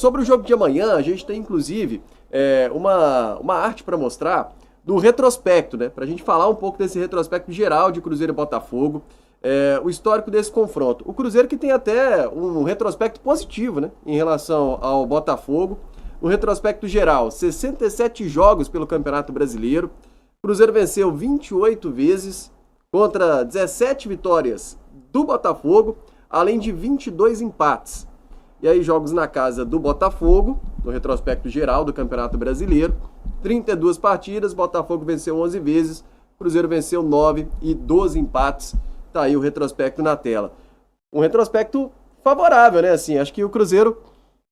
Sobre o jogo de amanhã, a gente tem inclusive uma arte para mostrar do retrospecto, né? Para a gente falar um pouco desse retrospecto geral de Cruzeiro e Botafogo, o histórico desse confronto. O Cruzeiro que tem até um retrospecto positivo, né? Em relação ao Botafogo. No retrospecto geral, 67 jogos pelo Campeonato Brasileiro. O Cruzeiro venceu 28 vezes contra 17 vitórias do Botafogo, além de 22 empates. E aí jogos na casa do Botafogo, no retrospecto geral do Campeonato Brasileiro, 32 partidas, Botafogo venceu 11 vezes, Cruzeiro venceu 9 e 12 empates. Tá aí o retrospecto na tela. Um retrospecto favorável, né? Assim, acho que o Cruzeiro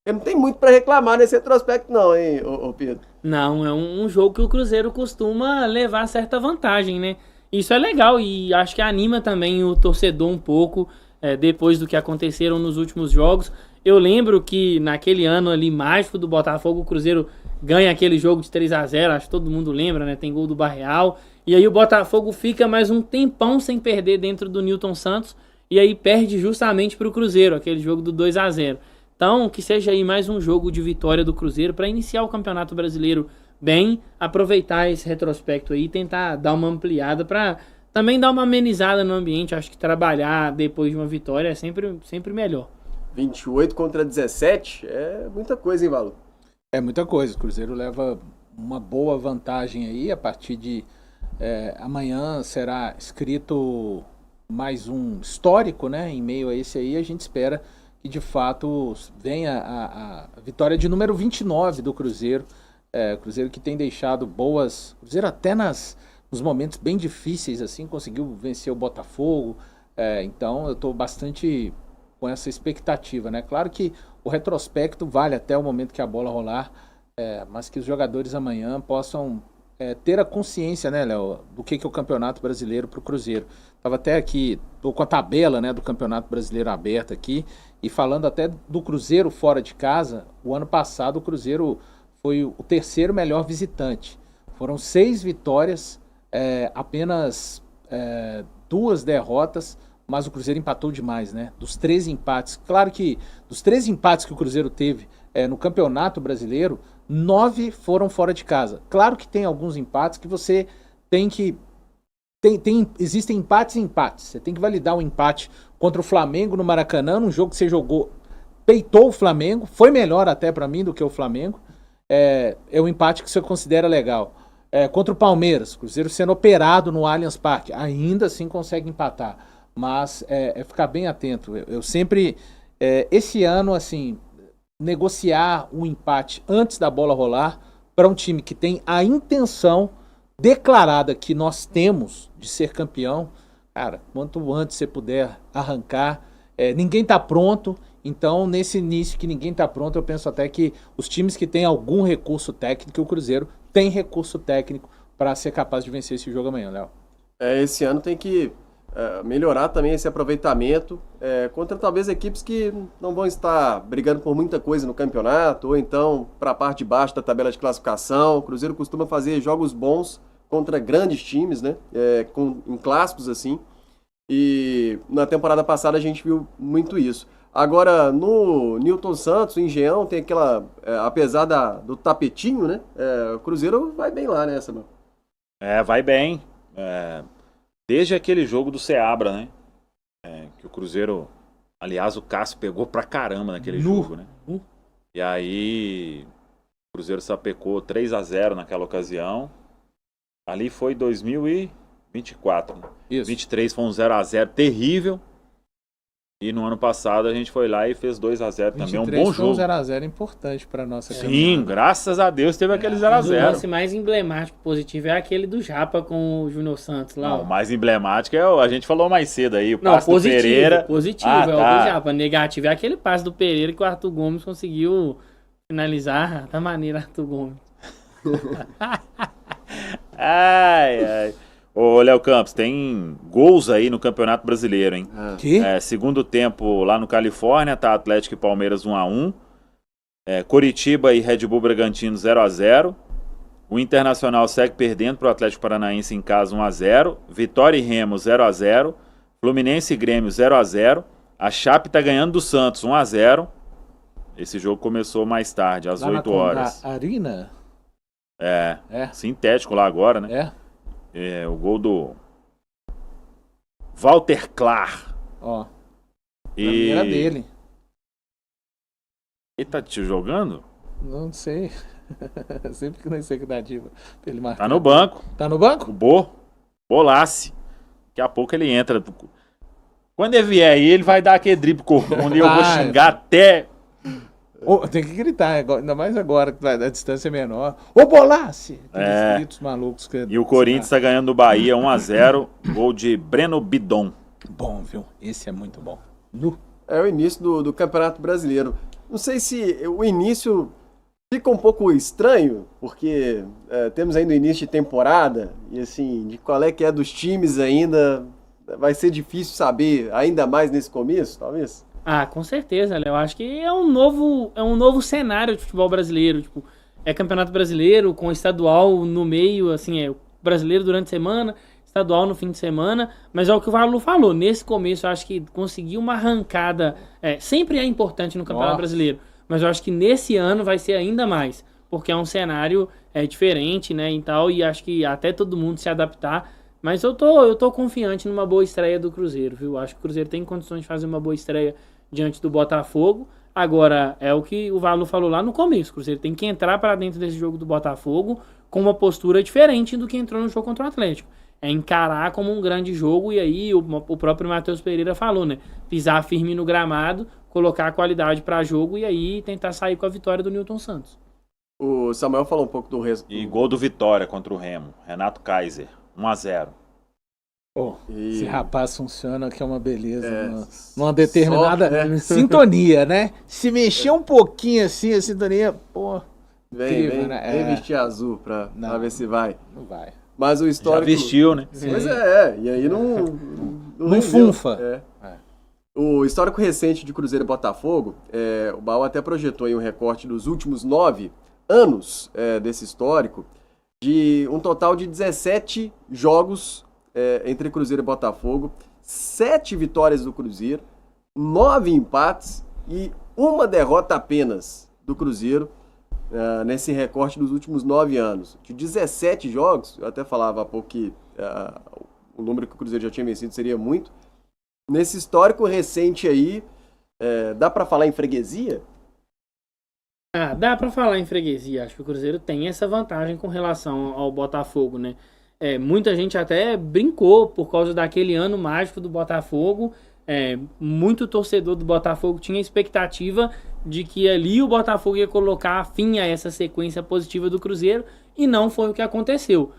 não tem muito para reclamar nesse retrospecto não, hein, ô Pedro? Não, é um jogo que o Cruzeiro costuma levar certa vantagem, né? Isso é legal e acho que anima também o torcedor um pouco, depois do que aconteceram nos últimos jogos. Eu lembro que naquele ano ali mágico do Botafogo, o Cruzeiro ganha aquele jogo de 3-0, acho que todo mundo lembra, né? Tem gol do Barreal. E aí o Botafogo fica mais um tempão sem perder dentro do Newton Santos, e aí perde justamente para o Cruzeiro, aquele jogo do 2-0. Então, que seja aí mais um jogo de vitória do Cruzeiro para iniciar o Campeonato Brasileiro bem, aproveitar esse retrospecto aí e tentar dar uma ampliada para também dar uma amenizada no ambiente. Acho que trabalhar depois de uma vitória é sempre melhor. 28 contra 17 é muita coisa, hein, Valor? É muita coisa. O Cruzeiro leva uma boa vantagem aí. A partir de amanhã será escrito mais um histórico, né? Em meio a esse aí, a gente espera que de fato venha a vitória de número 29 do Cruzeiro. Cruzeiro que tem deixado boas... Cruzeiro até nos momentos bem difíceis, assim, conseguiu vencer o Botafogo. Então eu estou bastante com essa expectativa, né? Claro que o retrospecto vale até o momento que a bola rolar, mas que os jogadores amanhã possam ter a consciência, né, Léo, do que é o Campeonato Brasileiro para o Cruzeiro. Estava até aqui, estou com a tabela, né, do Campeonato Brasileiro aberta aqui, e falando até do Cruzeiro fora de casa. O ano passado o Cruzeiro foi o terceiro melhor visitante. Foram 6 vitórias, apenas 2 derrotas, mas o Cruzeiro empatou demais, né? Dos 13 empates. Claro que dos 13 empates que o Cruzeiro teve no Campeonato Brasileiro, 9 foram fora de casa. Claro que tem alguns empates que você tem que... Existem empates e empates. Você tem que validar um empate contra o Flamengo no Maracanã, num jogo que você jogou, peitou o Flamengo, foi melhor até para mim do que o Flamengo. É um empate que você considera legal. Contra o Palmeiras, Cruzeiro sendo operado no Allianz Parque, ainda assim consegue empatar. Mas ficar bem atento. Eu sempre, esse ano, assim, negociar um empate antes da bola rolar para um time que tem a intenção declarada que nós temos de ser campeão, cara, quanto antes você puder arrancar. Ninguém tá pronto, então nesse início que ninguém tá pronto, eu penso até que os times que têm algum recurso técnico, o Cruzeiro tem recurso técnico para ser capaz de vencer esse jogo amanhã, Léo. Esse ano tem que melhorar também esse aproveitamento contra talvez equipes que não vão estar brigando por muita coisa no campeonato, ou então para a parte de baixo da tabela de classificação. O Cruzeiro costuma fazer jogos bons contra grandes times, né? Em clássicos assim. E na temporada passada a gente viu muito isso. Agora, no Newton Santos, o Engenhão, tem aquela... apesar do tapetinho, né? O Cruzeiro vai bem lá, né, Samuel? Vai bem. Desde aquele jogo do Seabra, né? Que o Cruzeiro... Aliás, o Cássio pegou pra caramba naquele jogo, né? E aí... O Cruzeiro sapecou 3-0 naquela ocasião. Ali foi 2024. Né? Isso. 23 foi um 0-0 terrível. E no ano passado a gente foi lá e fez 2-0 também. Um bom jogo. Foi um 0-0 importante para nossa Sim, caminhada. Graças a Deus teve aquele O 0-0. lance mais emblemático positivo é aquele do Japa com o Júnior Santos lá. Não, o mais emblemático a gente falou mais cedo aí, o Não, passe do positivo, Pereira. positivo, Ah, é o tá. do Japa. Negativo é aquele passe do Pereira que o Arthur Gomes conseguiu finalizar da maneira Arthur Gomes. Ai. Ô, Léo Campos, tem gols aí no Campeonato Brasileiro, hein? Que? Segundo tempo lá no Califórnia, tá Atlético e Palmeiras 1-1. Coritiba e Red Bull Bragantino 0-0. O Internacional segue perdendo pro Atlético Paranaense em casa 1-0. Vitória e Remo 0-0. Fluminense e Grêmio 0-0. A Chape tá ganhando do Santos 1-0. Esse jogo começou mais tarde, às Lá 8 horas. Na Arena? É, sintético lá agora, né? O gol do Walter Clar. Ó, era dele. Ele tá te jogando? Não sei. Sempre que não sei que dá diva. Ele marca. Tá no banco. Tá no banco? O Bolasse. Daqui a pouco ele entra. Quando ele vier aí, ele vai dar aquele drible corcunda e eu vou xingar até... Tem que gritar, ainda mais agora que a distância é menor. Ô, Bolasse! Aqueles gritos malucos. E o Corinthians tá ganhando do Bahia 1-0. Gol de Breno Bidon. Bom, viu? Esse é muito bom. É o início do Campeonato Brasileiro. Não sei se o início fica um pouco estranho, porque temos ainda o início de temporada, e assim, de qual é que é dos times ainda, vai ser difícil saber ainda mais nesse começo, talvez? Ah, com certeza, Léo. Acho que é um novo cenário de futebol brasileiro. Tipo, é Campeonato Brasileiro com estadual no meio, assim, é o brasileiro durante a semana, estadual no fim de semana, mas é o que o Valu falou. Nesse começo, eu acho que conseguir uma arrancada sempre é importante no Campeonato Brasileiro, mas eu acho que nesse ano vai ser ainda mais, porque é um cenário diferente, né, e tal, e acho que até todo mundo se adaptar. Mas eu tô confiante numa boa estreia do Cruzeiro, viu? Acho que o Cruzeiro tem condições de fazer uma boa estreia diante do Botafogo. Agora, é o que o Valu falou lá no começo. O Cruzeiro tem que entrar para dentro desse jogo do Botafogo com uma postura diferente do que entrou no jogo contra o Atlético. É encarar como um grande jogo, e aí o próprio Matheus Pereira falou, né? Pisar firme no gramado, colocar a qualidade para jogo e aí tentar sair com a vitória do Newton Santos. O Samuel falou um pouco do E gol do Vitória contra o Remo. Renato Kaiser. 1-0. Esse rapaz funciona, que é uma beleza. Numa determinada sintonia, né? Se mexer um pouquinho assim, a sintonia, vem vestir azul pra ver se vai. Não vai. Mas o histórico... Já vestiu, né? Pois e aí não funfa. O histórico recente de Cruzeiro e Botafogo, o Baú até projetou aí um recorte dos últimos 9 anos desse histórico, de um total de 17 jogos entre Cruzeiro e Botafogo, 7 vitórias do Cruzeiro, 9 empates e 1 derrota apenas do Cruzeiro nesse recorte dos últimos 9 anos. De 17 jogos, eu até falava há pouco que o número que o Cruzeiro já tinha vencido seria muito. Nesse histórico recente aí, dá para falar em freguesia? Dá pra falar em freguesia. Acho que o Cruzeiro tem essa vantagem com relação ao Botafogo, né? Muita gente até brincou por causa daquele ano mágico do Botafogo. Muito torcedor do Botafogo tinha expectativa de que ali o Botafogo ia colocar fim a essa sequência positiva do Cruzeiro, e não foi o que aconteceu.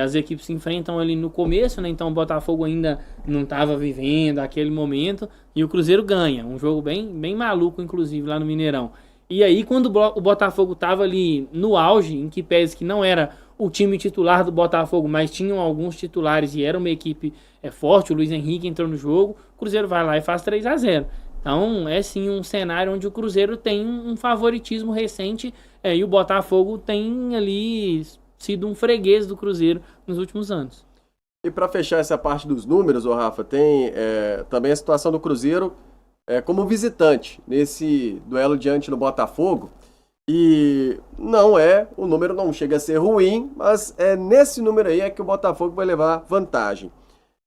As equipes se enfrentam ali no começo, né? Então o Botafogo ainda não estava vivendo aquele momento, e o Cruzeiro ganha. Um jogo bem maluco, inclusive, lá no Mineirão. E aí, quando o Botafogo estava ali no auge, em que pese que não era o time titular do Botafogo, mas tinham alguns titulares e era uma equipe forte, o Luiz Henrique entrou no jogo, o Cruzeiro vai lá e faz 3-0. Então, é sim um cenário onde o Cruzeiro tem um favoritismo recente, e o Botafogo tem ali sido um freguês do Cruzeiro nos últimos anos. E para fechar essa parte dos números, Rafa, tem também a situação do Cruzeiro como visitante nesse duelo diante do Botafogo. E o número não chega a ser ruim, mas nesse número aí que o Botafogo vai levar vantagem.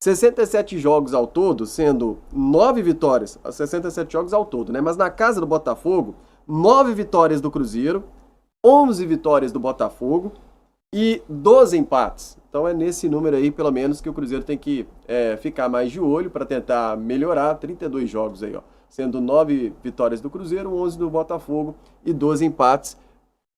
67 jogos ao todo, sendo 9 vitórias, 67 jogos ao todo, né? Mas na casa do Botafogo, 9 vitórias do Cruzeiro, 11 vitórias do Botafogo e 12 empates. Então é nesse número aí, pelo menos, que o Cruzeiro tem que ficar mais de olho para tentar melhorar. 32 jogos aí, sendo 9 vitórias do Cruzeiro, 11 do Botafogo e 12 empates.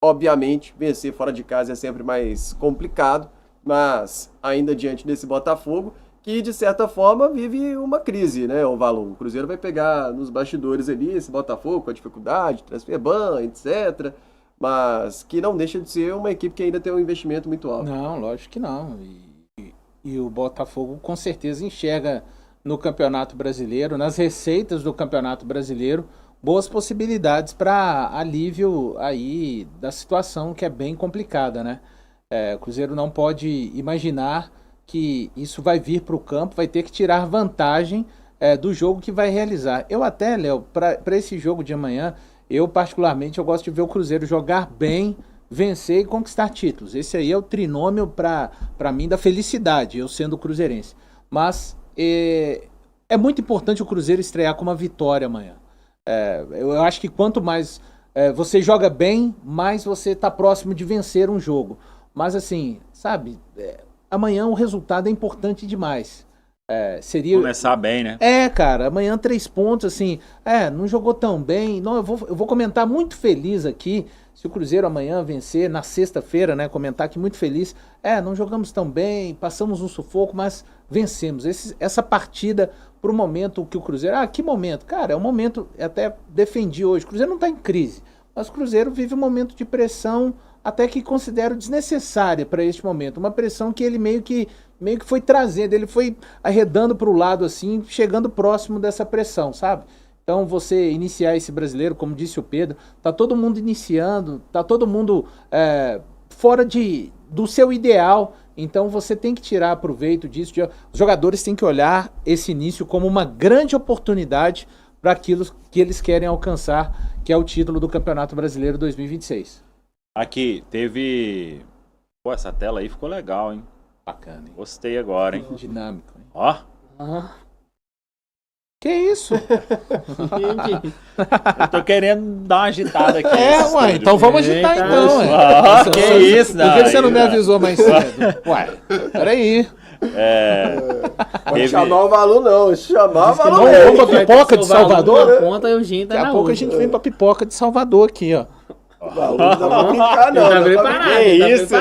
Obviamente, vencer fora de casa é sempre mais complicado, mas ainda diante desse Botafogo, que de certa forma vive uma crise, né, o Valu? O Cruzeiro vai pegar nos bastidores ali esse Botafogo com a dificuldade, transfer ban, etc., mas que não deixa de ser uma equipe que ainda tem um investimento muito alto. Não, lógico que não. E o Botafogo com certeza enxerga no Campeonato Brasileiro, nas receitas do Campeonato Brasileiro, boas possibilidades para alívio aí da situação que é bem complicada, né? O Cruzeiro não pode imaginar que isso vai vir para o campo, vai ter que tirar vantagem do jogo que vai realizar. Eu até, Léo, para esse jogo de amanhã, Eu, particularmente, eu gosto de ver o Cruzeiro jogar bem, vencer e conquistar títulos. Esse aí é o trinômio, para mim, da felicidade, eu sendo cruzeirense. Mas é muito importante o Cruzeiro estrear com uma vitória amanhã. Eu acho que quanto mais você joga bem, mais você está próximo de vencer um jogo. Mas assim, sabe, amanhã o resultado é importante demais. Seria começar bem, né? Cara, amanhã 3 pontos, assim, não jogou tão bem. Não, eu vou comentar muito feliz aqui, se o Cruzeiro amanhã vencer, na sexta-feira, né, comentar aqui muito feliz. Não jogamos tão bem, passamos um sufoco, mas vencemos. Essa partida, pro momento que o Cruzeiro... que momento? Cara, é um momento, até defendi hoje, o Cruzeiro não tá em crise, mas o Cruzeiro vive um momento de pressão, até que considero desnecessária para este momento. Uma pressão que ele meio que foi trazendo, ele foi arredando para o lado assim, chegando próximo dessa pressão, sabe? Então você iniciar esse brasileiro, como disse o Pedro, tá todo mundo iniciando, tá todo mundo fora do seu ideal, então você tem que tirar proveito disso. Os jogadores têm que olhar esse início como uma grande oportunidade para aquilo que eles querem alcançar, que é o título do Campeonato Brasileiro 2026. Aqui, teve... Pô, essa tela aí ficou legal, hein? Bacana, hein? Gostei agora, hein? Dinâmico, hein? Ó. Que isso? Eu tô querendo dar uma agitada aqui. Ué, então vamos agitar então, que isso, Por que você não me avisou mais cedo? Ué, peraí. Pode chamar o Valu não, chamar o Valu. Vamos pra pipoca de Salvador? Ponta, e o Gin tá Daqui a na pouco outra. a gente vem pra pipoca de Salvador aqui, ó. O Valu não dá pra brincar não. Tá preparado, Que isso?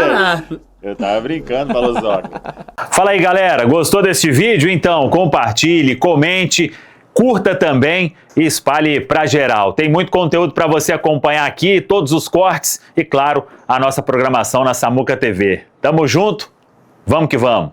Eu tava brincando, Paluzoca. Fala aí, galera. Gostou desse vídeo? Então, compartilhe, comente, curta também e espalhe pra geral. Tem muito conteúdo para você acompanhar aqui, todos os cortes e, claro, a nossa programação na Samuca TV. Tamo junto? Vamos que vamos!